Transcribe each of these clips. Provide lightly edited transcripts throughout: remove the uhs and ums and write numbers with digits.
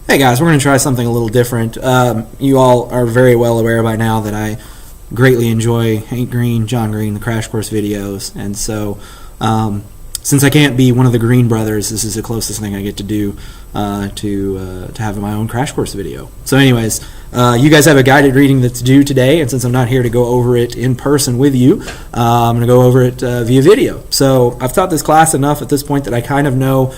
Hey guys, we're going to try something a little different. You all are very well aware by now that I greatly enjoy Hank Green, John Green, the Crash Course videos, and so since I can't be one of the Green brothers, this is the closest thing I get to do to having my own Crash Course video. So anyways, you guys have a guided reading that's due today, and since I'm not here to go over it in person with you, I'm going to go over it via video. So I've taught this class enough at this point that I kind of know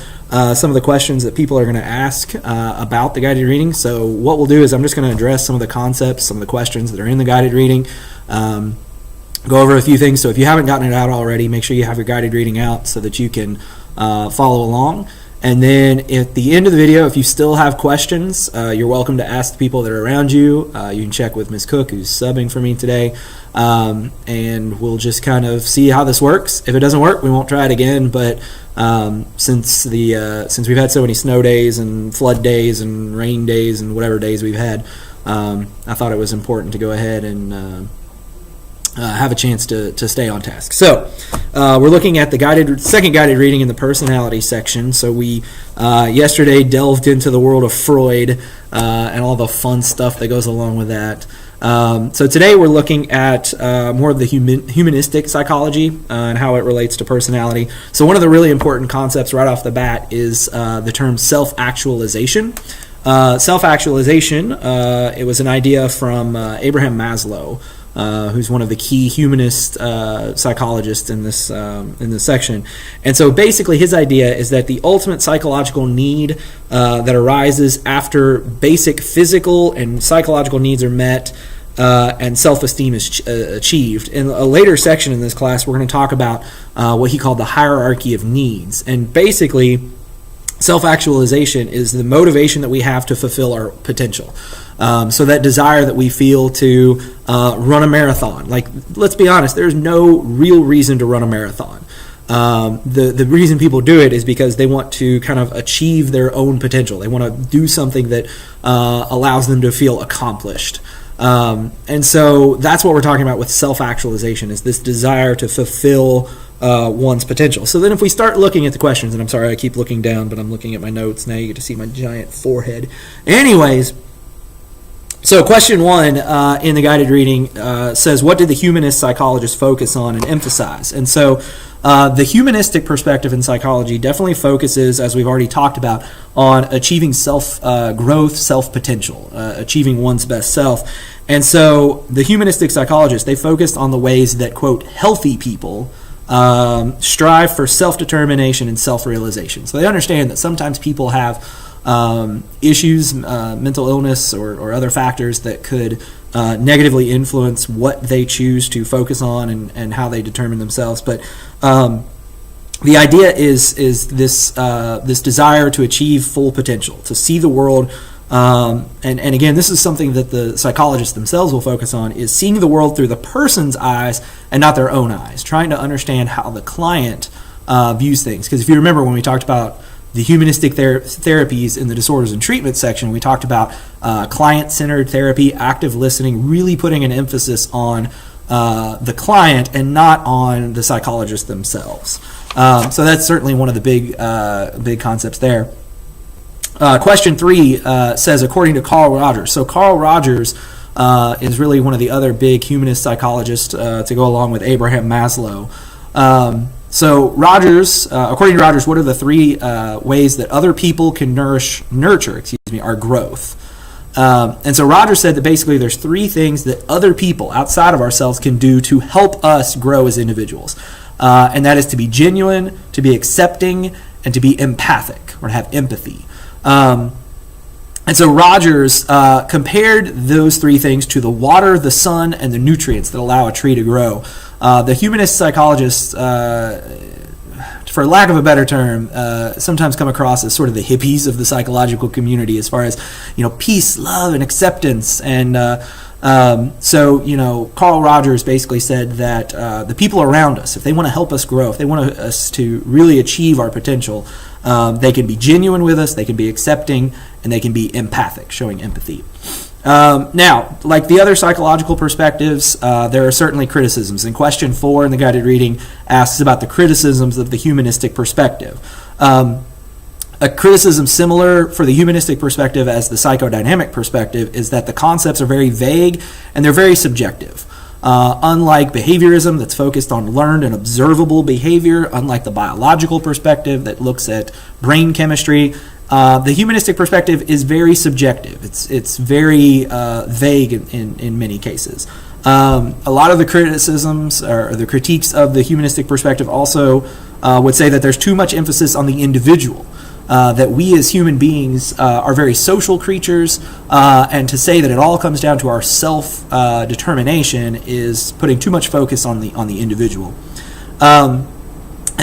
some of the questions that people are going to ask about the guided reading. So what we'll do is I'm just going to address some of the concepts, some of the questions that are in the guided reading, go over a few things. So if you haven't gotten it out already, make sure you have your guided reading out so that you can follow along. And then at the end of the video, if you still have questions, you're welcome to ask the people that are around you. You can check with Ms. Cook, who's subbing for me today, and we'll just kind of see how this works. If it doesn't work, we won't try it again, but since we've had so many snow days and flood days and rain days and whatever days we've had, I thought it was important to go ahead and have a chance to stay on task. So we're looking at the second guided reading in the personality section. So we yesterday delved into the world of Freud and all the fun stuff that goes along with that. So today we're looking at more of the humanistic psychology and how it relates to personality. So one of the really important concepts right off the bat is the term self-actualization. Self-actualization, it was an idea from Abraham Maslow, who's one of the key humanist psychologists in this section. And so basically his idea is that the ultimate psychological need that arises after basic physical and psychological needs are met and self-esteem is achieved. In a later section in this class, we're going to talk about what he called the hierarchy of needs. And basically, self-actualization is the motivation that we have to fulfill our potential. So that desire that we feel to run a marathon. Like, let's be honest, there's no real reason to run a marathon. The reason people do it is because they want to kind of achieve their own potential. They want to do something that allows them to feel accomplished. And so that's what we're talking about with self-actualization, is this desire to fulfill one's potential. So then if we start looking at the questions, and I'm sorry I keep looking down, but I'm looking at my notes now. You get to see my giant forehead. Anyways, so question 1 in the guided reading says, what did the humanist psychologist focus on and emphasize? And so the humanistic perspective in psychology definitely focuses, as we've already talked about, on achieving self-growth, self-potential, achieving one's best self. And so the humanistic psychologists, they focused on the ways that, quote, healthy people strive for self-determination and self-realization. So they understand that sometimes people have issues, mental illness or other factors that could negatively influence what they choose to focus on and how they determine themselves. But the idea is this desire to achieve full potential, to see the world. And again, this is something that the psychologists themselves will focus on, is seeing the world through the person's eyes and not their own eyes, trying to understand how the client views things. Because if you remember when we talked about the humanistic therapies in the disorders and treatment section, we talked about client-centered therapy, active listening, really putting an emphasis on the client and not on the psychologists themselves. So that's certainly one of the big concepts there. Question 3 says, according to Carl Rogers. So Carl Rogers is really one of the other big humanist psychologists to go along with Abraham Maslow. So Rogers, according to Rogers, what are the 3 ways that other people can nurture our growth? And so Rogers said that basically there's 3 things that other people outside of ourselves can do to help us grow as individuals. And that is to be genuine, to be accepting, and to be empathic, or to have empathy. And so Rogers compared those 3 things to the water, the sun, and the nutrients that allow a tree to grow. The humanist psychologists, for lack of a better term, sometimes come across as sort of the hippies of the psychological community, as far as, peace, love, and acceptance. And so Carl Rogers basically said that the people around us, if they want to help us grow, if they want us to really achieve our potential, they can be genuine with us, they can be accepting, and they can be empathic, showing empathy. Now, like the other psychological perspectives, there are certainly criticisms. And question 4 in the guided reading asks about the criticisms of the humanistic perspective. A criticism similar for the humanistic perspective as the psychodynamic perspective is that the concepts are very vague and they're very subjective. Unlike behaviorism that's focused on learned and observable behavior, unlike the biological perspective that looks at brain chemistry, the humanistic perspective is very subjective. It's very vague in many cases. A lot of the criticisms or the critiques of the humanistic perspective also would say that there's too much emphasis on the individual. That we as human beings are very social creatures, and to say that it all comes down to our self-determination is putting too much focus on the individual. And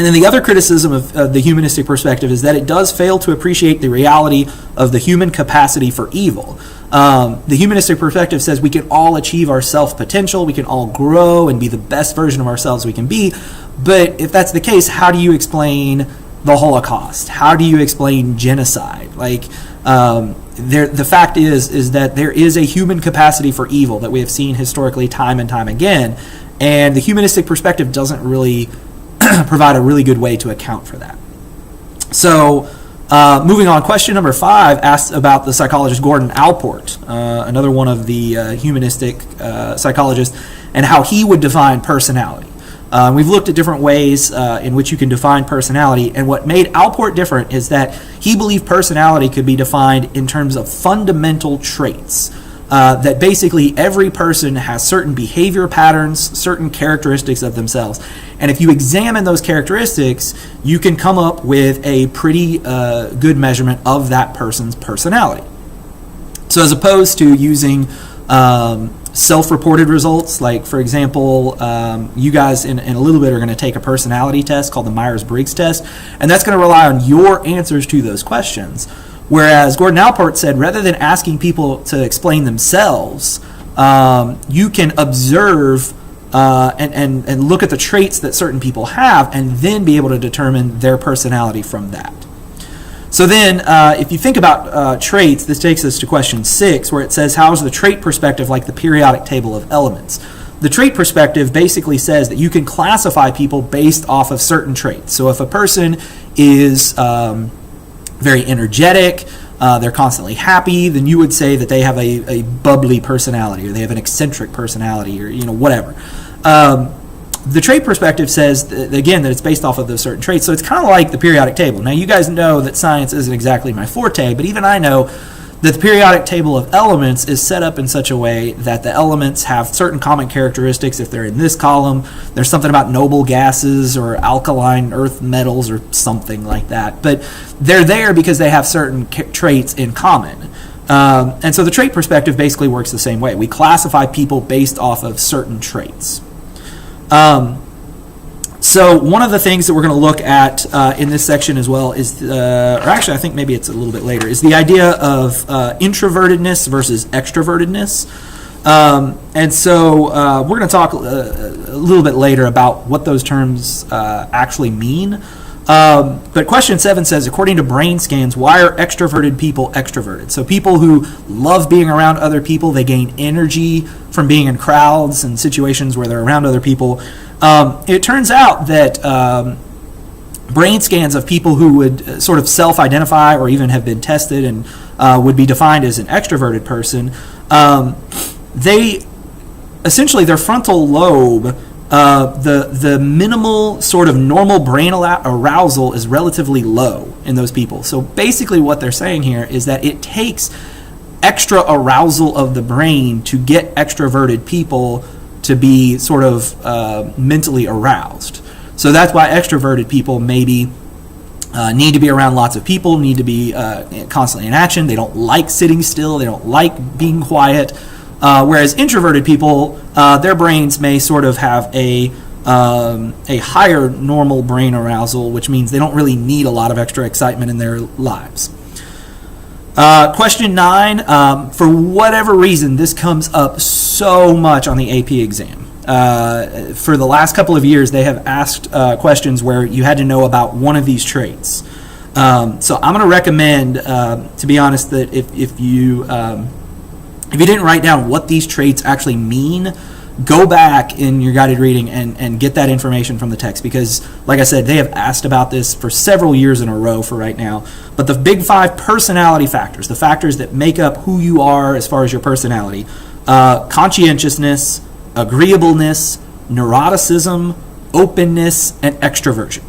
then the other criticism of the humanistic perspective is that it does fail to appreciate the reality of the human capacity for evil. The humanistic perspective says we can all achieve our self-potential, we can all grow and be the best version of ourselves we can be, but if that's the case, how do you explain the Holocaust? How do you explain genocide? The fact is that there is a human capacity for evil that we have seen historically time and time again, and the humanistic perspective doesn't really provide a really good way to account for that. So, moving on, question number 5 asks about the psychologist Gordon Allport, another one of the humanistic psychologists, and how he would define personality. We've looked at different ways in which you can define personality, and what made Allport different is that he believed personality could be defined in terms of fundamental traits. That basically every person has certain behavior patterns, certain characteristics of themselves. And if you examine those characteristics, you can come up with a pretty good measurement of that person's personality. So as opposed to using self-reported results, like for example, you guys in a little bit are going to take a personality test called the Myers-Briggs test, and that's going to rely on your answers to those questions. Whereas Gordon Allport said, rather than asking people to explain themselves, you can observe and look at the traits that certain people have, and then be able to determine their personality from that. So then, if you think about traits, this takes us to question 6, where it says, how is the trait perspective like the periodic table of elements? The trait perspective basically says that you can classify people based off of certain traits. So if a person is very energetic, they're constantly happy, then you would say that they have a bubbly personality, or they have an eccentric personality, or whatever. The trait perspective says, again, that it's based off of those certain traits. So it's kind of like the periodic table. Now, you guys know that science isn't exactly my forte, but even I know that the periodic table of elements is set up in such a way that the elements have certain common characteristics. If they're in this column, there's something about noble gases or alkaline earth metals or something like that. But they're there because they have certain traits in common. And so the trait perspective basically works the same way. We classify people based off of certain traits. So one of the things that we're going to look at in this section as well is, or actually I think maybe it's a little bit later, is the idea of introvertedness versus extrovertedness. And so we're going to talk a little bit later about what those terms actually mean. But question 7 says, according to brain scans, why are extroverted people extroverted? So people who love being around other people, they gain energy from being in crowds and situations where they're around other people. It turns out that brain scans of people who would sort of self-identify or even have been tested and would be defined as an extroverted person, they essentially, their frontal lobe, the minimal sort of normal brain arousal is relatively low in those people. So basically what they're saying here is that it takes extra arousal of the brain to get extroverted people to be sort of mentally aroused. So that's why extroverted people maybe need to be around lots of people, need to be constantly in action. They don't like sitting still. They don't like being quiet. Whereas introverted people, their brains may sort of have a higher normal brain arousal, which means they don't really need a lot of extra excitement in their lives. Question 9, for whatever reason, this comes up so much on the AP exam. For the last couple of years, they have asked questions where you had to know about one of these traits. So I'm going to recommend, to be honest, that if you didn't write down what these traits actually mean, go back in your guided reading and get that information from the text, because, like I said, they have asked about this for several years in a row for right now. But the big 5 personality factors, the factors that make up who you are as far as your personality: conscientiousness, agreeableness, neuroticism, openness, and extroversion.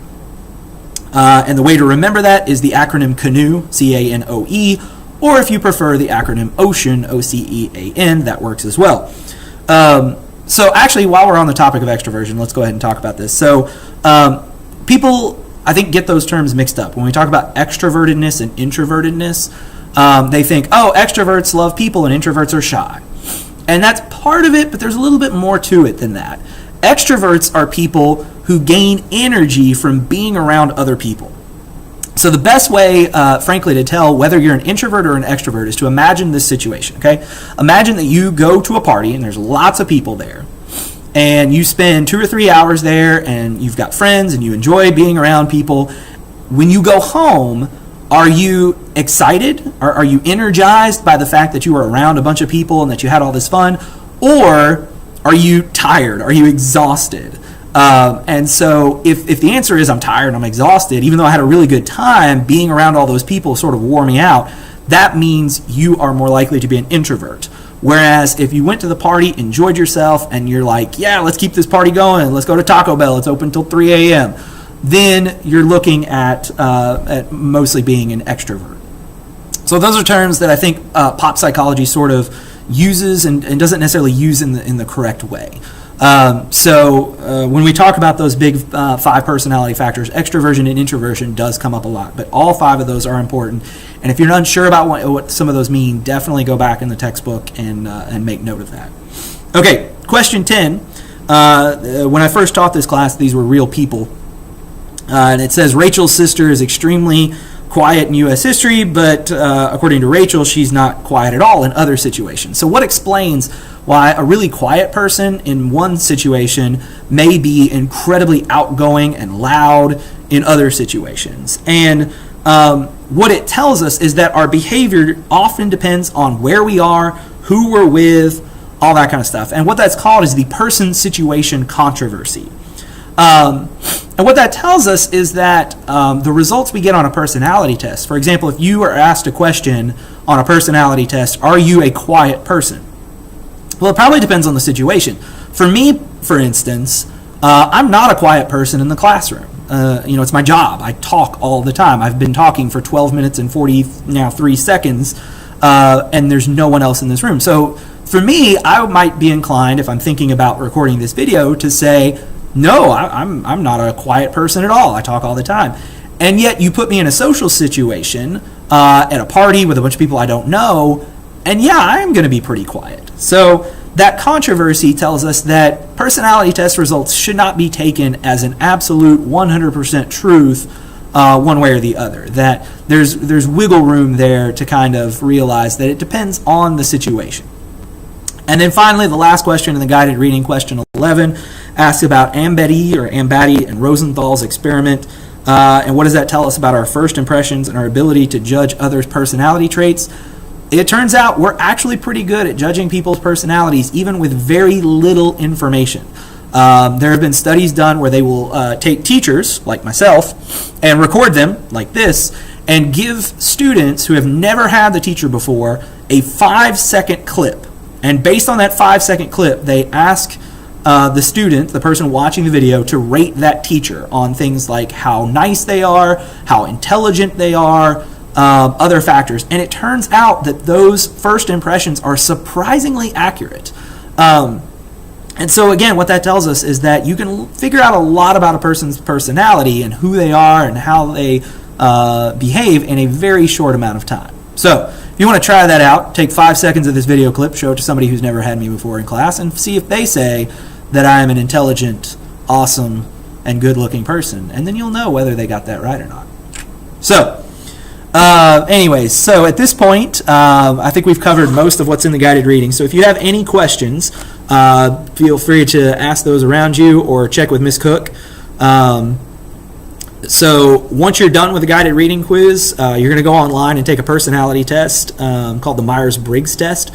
And the way to remember that is the acronym CANOE, C-A-N-O-E, or if you prefer the acronym OCEAN, O-C-E-A-N, that works as well. So actually, while we're on the topic of extroversion, let's go ahead and talk about this. So people, I think, get those terms mixed up. When we talk about extrovertedness and introvertedness, they think, oh, extroverts love people and introverts are shy. And that's part of it, but there's a little bit more to it than that. Extroverts are people who gain energy from being around other people. So the best way, frankly, to tell whether you're an introvert or an extrovert is to imagine this situation, okay? Imagine that you go to a party and there's lots of people there, and you spend 2 or 3 hours there, and you've got friends and you enjoy being around people. When you go home, are you excited? Are you energized by the fact that you were around a bunch of people and that you had all this fun? Or are you tired? Are you exhausted? And so if the answer is I'm tired and I'm exhausted, even though I had a really good time, being around all those people sort of wore me out, that means you are more likely to be an introvert. Whereas if you went to the party, enjoyed yourself, and you're like, yeah, let's keep this party going, let's go to Taco Bell, it's open till 3 a.m., then you're looking at mostly being an extrovert. So those are terms that I think pop psychology sort of uses and doesn't necessarily use in the correct way. So when we talk about those big 5 personality factors, extroversion and introversion does come up a lot, but all 5 of those are important. And if you're unsure about what some of those mean, definitely go back in the textbook and make note of that. Okay, question 10. When I first taught this class, these were real people. And it says Rachel's sister is extremely quiet in U.S. history, but according to Rachel, she's not quiet at all in other situations. So what explains why a really quiet person in one situation may be incredibly outgoing and loud in other situations? And what it tells us is that our behavior often depends on where we are, who we're with, all that kind of stuff. And what that's called is the person-situation controversy. And what that tells us is that the results we get on a personality test, for example, if you are asked a question on a personality test, are you a quiet person? Well, it probably depends on the situation. For me, for instance, I'm not a quiet person in the classroom. It's my job. I talk all the time. I've been talking for 12 minutes and 43 seconds, and there's no one else in this room. So for me, I might be inclined, if I'm thinking about recording this video, to say, no, I'm not a quiet person at all. I talk all the time. And yet you put me in a social situation at a party with a bunch of people I don't know, and yeah, I'm going to be pretty quiet. So that controversy tells us that personality test results should not be taken as an absolute 100% truth one way or the other. That there's wiggle room there to kind of realize that it depends on the situation. And then finally, the last question in the guided reading, question 11, asks about Ambedi and Rosenthal's experiment. And what does that tell us about our first impressions and our ability to judge others' personality traits? It turns out we're actually pretty good at judging people's personalities, even with very little information. There have been studies done where they will take teachers, like myself, and record them, like this, and give students who have never had the teacher before a 5-second clip. And based on that 5-second clip, they ask the student, the person watching the video, to rate that teacher on things like how nice they are, how intelligent they are, other factors. And it turns out that those first impressions are surprisingly accurate. And so again, what that tells us is that you can figure out a lot about a person's personality and who they are and how they behave in a very short amount of time. So if you want to try that out, take 5 seconds of this video clip, show it to somebody who's never had me before in class, and see if they say that I am an intelligent, awesome, and good-looking person. And then you'll know whether they got that right or not. So anyways, so at this point, I think we've covered most of what's in the guided reading. So if you have any questions, feel free to ask those around you or check with Miss Cook. So once you're done with the guided reading quiz, you're going to go online and take a personality test called the Myers-Briggs test.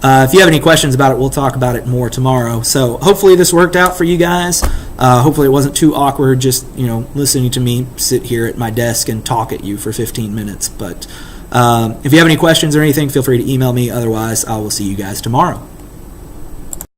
If you have any questions about it, we'll talk about it more tomorrow. So hopefully this worked out for you guys. Hopefully it wasn't too awkward just, listening to me sit here at my desk and talk at you for 15 minutes. But if you have any questions or anything, feel free to email me. Otherwise, I will see you guys tomorrow.